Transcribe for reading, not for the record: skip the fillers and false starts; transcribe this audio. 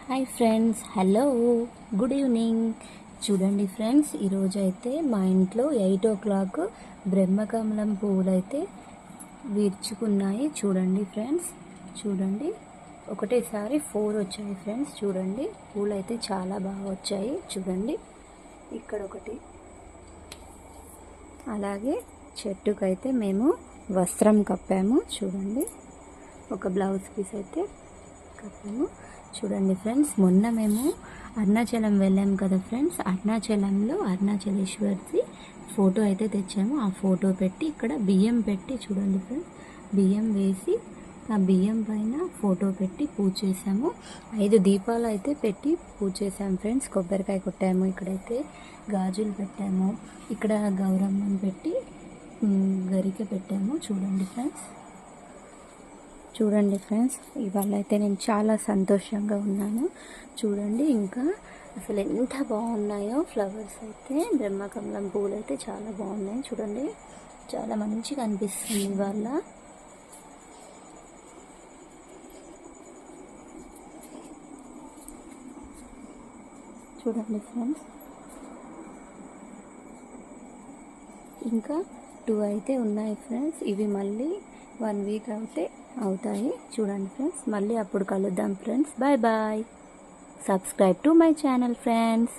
Hi friends, hello, good evening. చూడండి friends, ఈరోజు అయితే మా ఇంట్లో 8 o'clock బ్రహ్మకమలం పువ్వులు అయితే విరుచుకున్నాయి. చూడండి ఫ్రెండ్స్, చూడండి, ఒకటేసారి 4 వచ్చాయి ఫ్రెండ్స్. చూడండి, పూలు అయితే చాలా బాగా వచ్చాయి. చూడండి, ఇక్కడ ఒకటి. అలాగే చెట్టుకైతే మేము వస్త్రం కప్పాము. చూడండి, ఒక బ్లౌజ్ పీస్ అయితే కప్పాము. చూడండి ఫ్రెండ్స్, మొన్న మేము అరుణాచలం వెళ్ళాము కదా ఫ్రెండ్స్. అరుణాచలంలో అరుణాచలేశ్వరిది ఫోటో అయితే తెచ్చాము. ఆ ఫోటో పెట్టి ఇక్కడ బియ్యం పెట్టి, చూడండి ఫ్రెండ్స్, బియ్యం వేసి ఆ బియ్యం పైన ఫోటో పెట్టి పూజ చేసాము. 5 దీపాలు అయితే పెట్టి పూజ చేసాము ఫ్రెండ్స్. కొబ్బరికాయ కొట్టాము, ఇక్కడైతే గాజులు పెట్టాము, ఇక్కడ గౌరమ్మని పెట్టి గరిక పెట్టాము. చూడండి ఫ్రెండ్స్, చూడండి ఫ్రెండ్స్, ఇవాళ అయితే నేను చాలా సంతోషంగా ఉన్నాను. చూడండి, ఇంకా అసలు ఎంత బాగున్నాయో ఫ్లవర్స్ అయితే. బ్రహ్మకమలం పూలు అయితే చాలా బాగున్నాయి. చూడండి, చాలా మంచిగా అనిపిస్తుంది ఇవాళ. చూడండి ఫ్రెండ్స్, ఇంకా 2 అయితే ఉన్నాయి ఫ్రెండ్స్. ఇవి మళ్ళీ 1 వీక్ అయితే అవుతాయి. చూడండి ఫ్రెండ్స్, మళ్ళీ అప్పుడు కలుద్దాం friends. Bye bye. Subscribe to my channel friends.